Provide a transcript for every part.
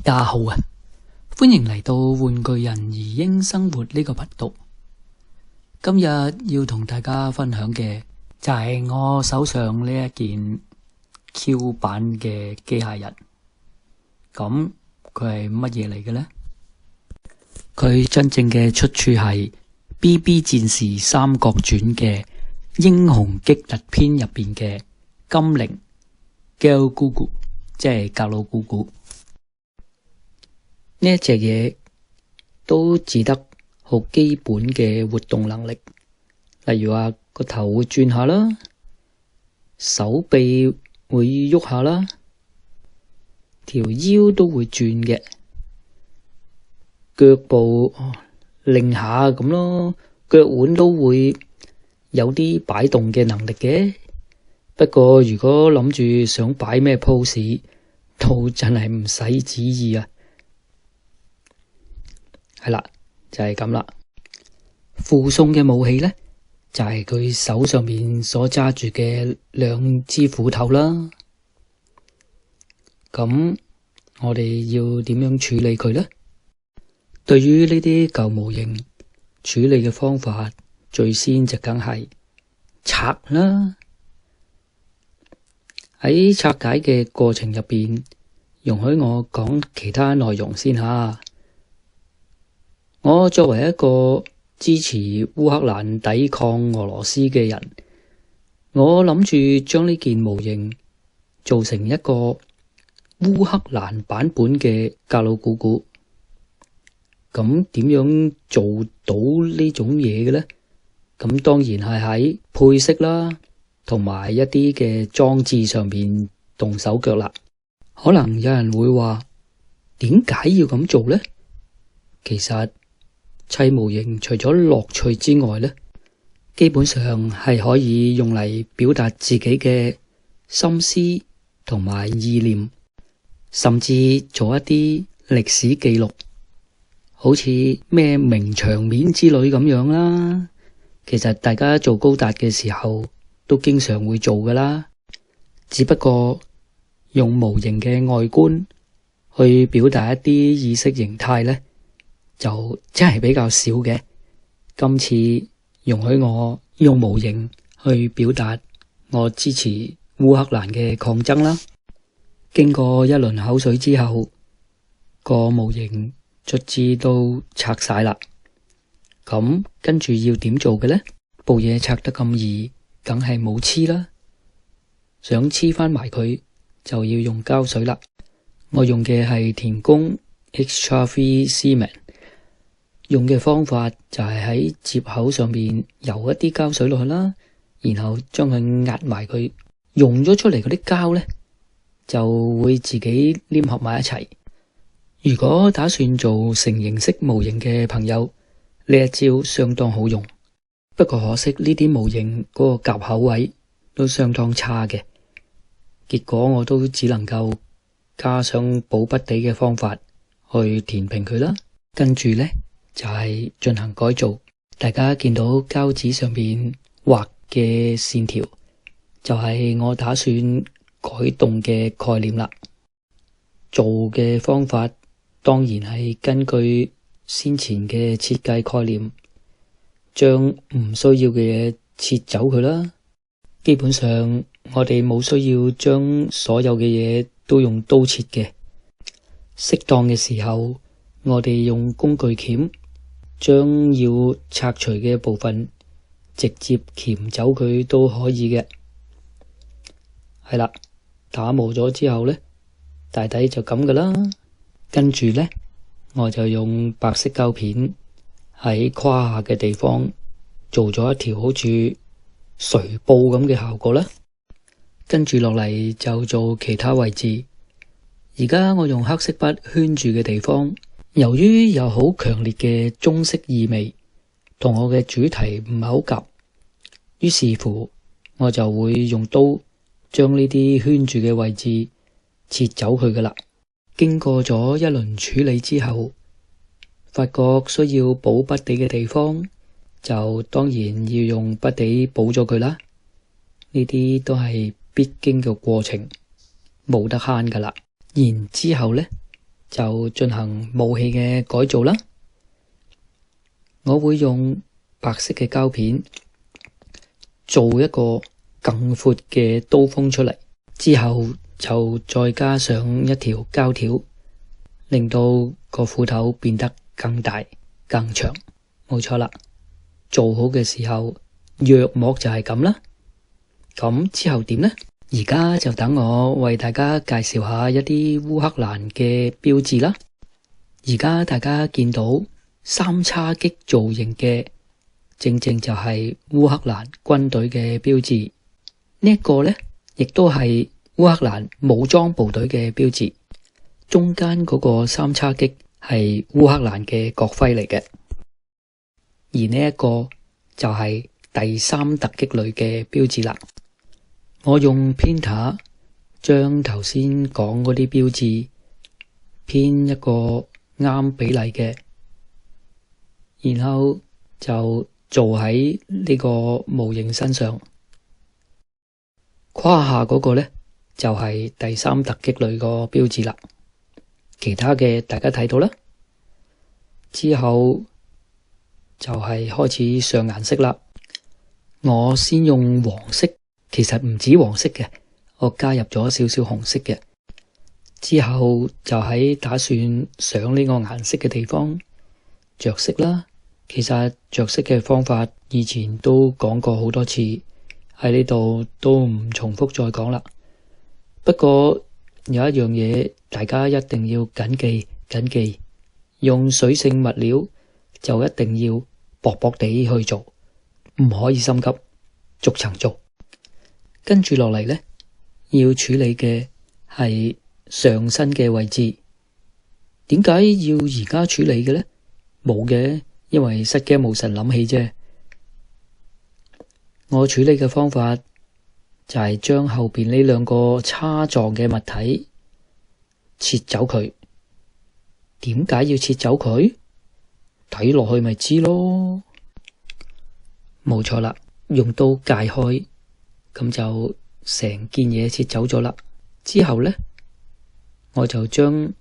大家好啊！歡迎嚟到玩具人兒鷹生活呢個頻道。今日要同大家分享嘅就係我手上呢一件 Q 版嘅機械人。咁佢係乜嘢嚟嘅呢？佢真正嘅出處係 BB 戰士三國傳嘅英雄激突篇入邊嘅金靈 Gal Gugu， 即係格魯古古。呢一隻嘢都只得好基本嘅活動能力，例如話個頭會轉下啦，手臂會喐下啦，條腰都會轉嘅，腳部擰下咁咯，腳腕都會有啲擺動嘅能力嘅。不過如果諗住想擺咩 pose， 都真係唔使旨意啊！係啦，就係咁啦。附送嘅武器呢，就係佢手上面所揸住嘅兩支斧頭啦。咁我哋要點樣處理佢呢？對於呢啲舊模型，處理嘅方法最先就梗係拆啦。喺拆解嘅過程入邊，容許我講其他內容先吓。我作為一個支持烏克蘭抵抗俄羅斯嘅人，我諗住將呢件模型做成一個烏克蘭版本嘅格魯古古。咁點樣做到呢種嘢嘅呢？咁當然係喺配飾啦，同埋一啲嘅裝置上面動手腳啦。可能有人會話，點解要咁做呢？其實砌模型除咗樂趣之外呢，基本上係可以用嚟表達自己嘅心思同埋意念，甚至做一啲歷史記錄，好似咩名場面之類咁樣啦。其實大家做高達嘅時候都經常會做噶啦，只不過用模型嘅外觀去表達一啲意識形態呢，就真係比較少嘅。今次容許我用模型去表達我支持烏克蘭嘅抗爭啦。經過一輪口水之後，個模型卒之都拆晒啦。咁跟住要點做嘅呢？部嘢拆得咁易，梗係冇黐啦。想黐翻埋佢，就要用膠水啦。我用嘅係田宮 Extra Free Cement。用嘅方法就係喺接口上面游一啲膠水落去啦，然後將佢壓埋佢，溶咗出嚟嗰啲膠呢，就會自己黏合埋一齊。如果打算做成型式模型嘅朋友，呢一招相當好用。不過可惜呢啲模型嗰個夾口位都相當差嘅，結果我都只能夠加上補筆地嘅方法去填平佢啦。跟住呢，就係進行改造。大家見到膠紙上面畫嘅線條，就係我打算改動嘅概念啦。做嘅方法當然係根據先前嘅設計概念，將唔需要嘅嘢切走佢啦。基本上我哋冇需要將所有嘅嘢都用刀切嘅，適當嘅時候我哋用工具鉗將要拆除嘅部分直接鉗走佢都可以嘅。係啦，打磨咗之後呢，大體就咁噶啦。跟住呢，我就用白色膠片喺胯下嘅地方做咗一條好似垂布咁嘅效果啦。跟住落嚟就做其他位置。而家我用黑色筆圈住嘅地方，由於有好強烈嘅中式意味，同我嘅主題唔係好夾，於是乎我就會用刀將呢啲圈住嘅位置切走佢噶啦。經過咗一輪處理之後，發覺需要補筆地嘅地方，就當然要用筆地補咗佢啦。呢啲都係必經嘅過程，冇得慳噶啦。然之後呢，就進行武器嘅改造啦。我會用白色嘅膠片做一個更闊嘅刀鋒出嚟，之後就再加上一條膠條，令到個斧頭變得更大更長。冇錯啦，做好嘅時候約莫就係咁啦。咁之後點呢？而家就等我為大家介紹下一啲烏克蘭嘅標誌啦。而家大家見到三叉戟造型嘅，正正就係烏克蘭軍隊嘅標誌。呢一個呢，亦都係烏克蘭武裝部隊嘅標誌。中間嗰個三叉戟係烏克蘭嘅國徽嚟嘅，而呢一個就係第三突擊旅嘅標誌啦。我用 Printer 將頭先講嗰啲標誌編一個啱比例嘅，然後就做喺呢個模型身上。胯下嗰個呢，就係第三突擊旅個標誌啦。其他嘅大家睇到啦。之後就係開始上顏色啦。我先用黃色。其實唔止黃色嘅，我加入咗少少紅色嘅。之後就喺打算上呢個顏色嘅地方着色啦。其實着色嘅方法以前都講過好多次，喺呢度都唔重複再講啦。不過有一樣嘢大家一定要謹記，用水性物料就一定要薄薄地去做，唔可以心急，逐層做。跟住落嚟呢，要處理嘅係上身嘅位置。點解要而家處理嘅呢？冇嘅，因為失驚無神諗起啫。我處理嘅方法就係將後邊呢兩個叉狀嘅物體切走佢。點解要切走佢？睇落去咪知咯。冇錯啦，用刀界開。咁就成件嘢切走咗啦。之後呢，我就將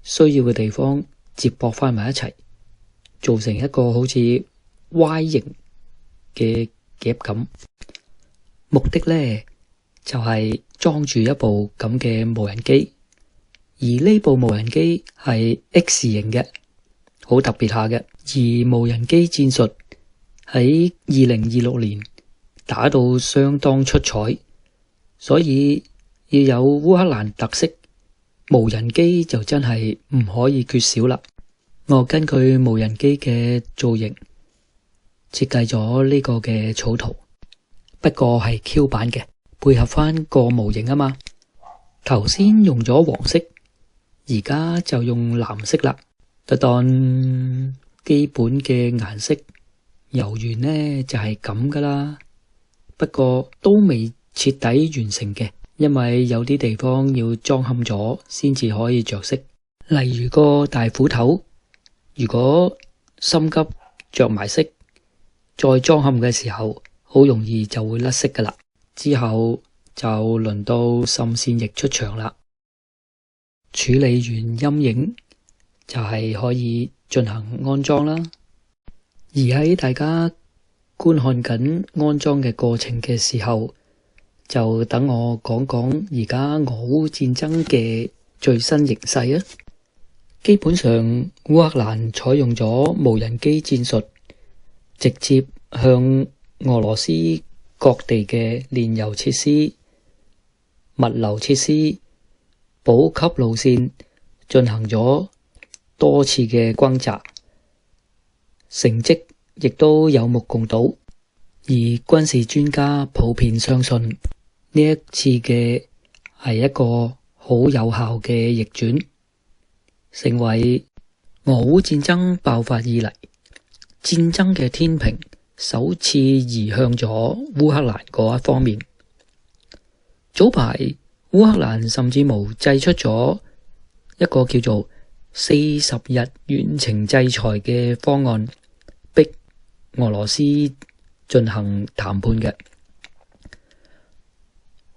需要嘅地方接駁翻埋一齊，做成一個好似 Y 型嘅夾咁。目的呢，就係裝住一部咁嘅無人機，而呢部無人機係 X 型嘅，好特別下嘅。而無人機戰術喺2026年打到相當出彩，所以要有烏克蘭特色，無人機就真係唔可以缺少啦。我根據無人機嘅造型設計咗呢個嘅草圖，不過係 Q 版嘅，配合翻個模型啊嘛。頭先用咗黃色，而家就用藍色啦。當基本嘅顏色遊完呢就係咁噶啦。不過都未徹底完成嘅，因為有啲地方要裝嵌咗先至可以着色。例如個大斧頭，如果心急着埋色，再裝嵌嘅時候，好容易就會甩色噶啦。之後就輪到滲線液出場啦。處理完陰影，就係可以進行安裝啦。而喺大家觀看緊安裝嘅過程嘅時候，就等我講講而家俄烏戰爭嘅最新形勢啊。基本上烏克蘭採用咗無人機戰術，直接向俄羅斯各地嘅煉油設施、物流設施、補給路線進行咗多次嘅轟炸，成績亦都有目共睹。而軍事專家普遍相信呢一次嘅係一個好有效嘅逆轉，成為俄烏戰爭爆發以嚟戰爭嘅天平首次移向咗烏克蘭嗰一方面。早排烏克蘭甚至無祭出咗一個叫做40日遠程制裁嘅方案，逼俄羅斯進行談判嘅。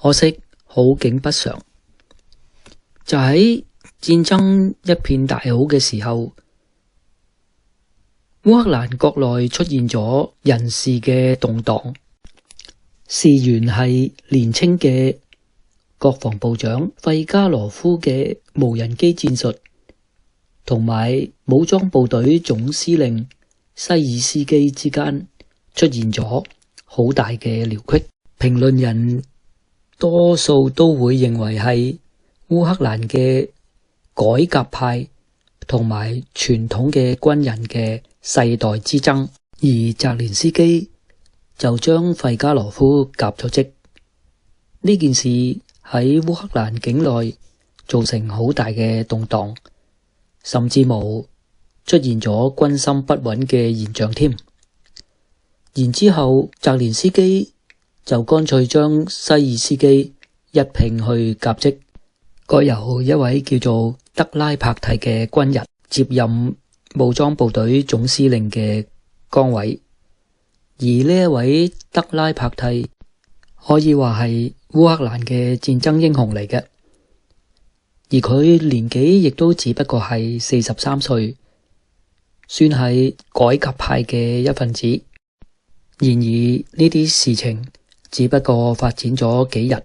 可惜好景不常，就喺戰爭一片大好嘅時候，烏克蘭國內出現咗人事嘅動盪。事源係年青嘅國防部長費加羅夫嘅無人機戰術，同埋武裝部隊總司令西爾斯基之間出現咗好大嘅遼隙。評論人多數都會認為係烏克蘭嘅改革派同埋傳統嘅軍人嘅世代之爭，而澤連斯基就將費加羅夫革咗職。呢件事喺烏克蘭境內造成好大嘅動盪，甚至冇出現咗軍心不穩嘅現象添。然之後澤連斯基就乾脆將西爾斯基一併去革職，改由一位叫做德拉柏蒂嘅軍人接任武裝部隊總司令嘅崗位。而呢一位德拉柏蒂可以話係烏克蘭嘅戰爭英雄嚟嘅，而佢年紀亦都只不過係43歲，算係改革派嘅一份子。然而呢啲事情只不過發展咗幾日，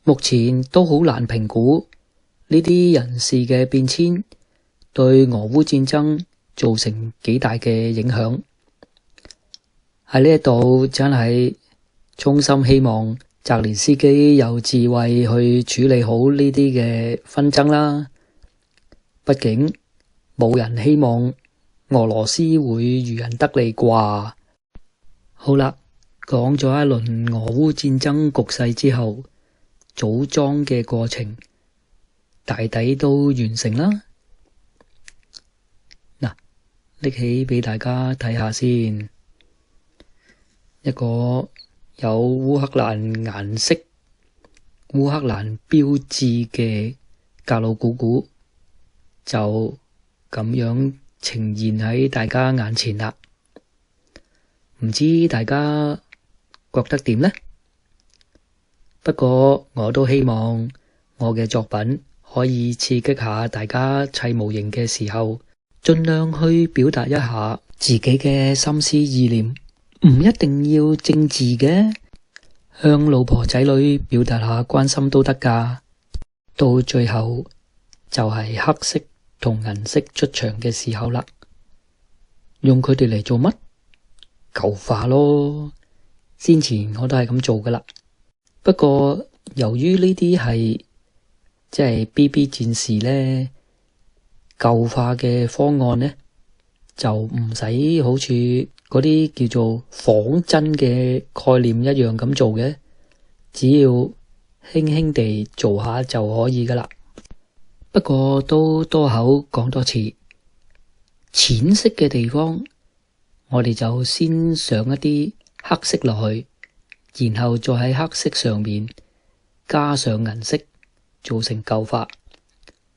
目前都好難評估呢啲人事嘅變遷對俄烏戰爭造成幾大嘅影響。喺呢一度真係衷心希望澤連斯基有智慧去處理好呢啲嘅紛爭啦。畢竟冇人希望俄羅斯會漁人得利啩。好啦，講咗一輪俄烏戰爭局勢之後，組裝嘅過程大抵都完成啦。嗱，拎起俾大家睇下先。一個有烏克蘭顏色、烏克蘭標誌嘅格魯古古就咁樣呈現喺大家眼前啦。唔知大家覺得點呢？不過我都希望我嘅作品可以刺激下大家砌模型嘅時候，盡量去表達一下自己嘅心思意念。唔一定要政治嘅，向老婆仔女表達下關心都得噶。到最後就係黑色同銀色出場嘅時候啦，用佢哋嚟做乜？舊化咯。先前我都係咁做噶啦。不過由於呢啲係即係 BB 戰士呢，舊化嘅方案呢，就唔使好似嗰啲叫做仿真嘅概念一樣咁做嘅，只要輕輕地做下就可以噶啦。不過都多口講多次，淺色嘅地方我哋就先上一啲黑色落去，然後再喺黑色上面加上銀色，做成舊化。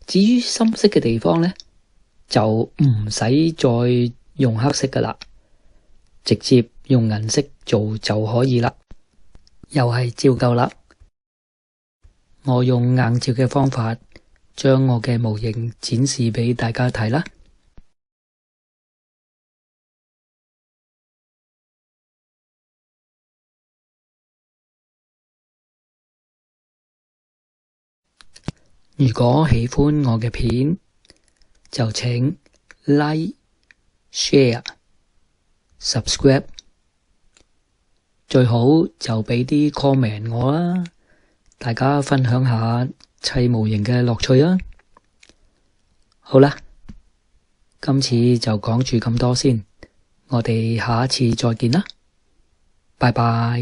至於深色嘅地方呢，就唔使再用黑色噶啦，直接用銀色做就可以啦。又係照舊啦。我用硬照嘅方法將我嘅模型展示俾大家睇啦。如果喜歡我嘅片，就請 Like、Share、Subscribe， 最好就俾啲 comment 我啦，大家分享下砌模型嘅樂趣啊！好啦，今次就講住咁多先，我哋下一次再見啦，拜拜。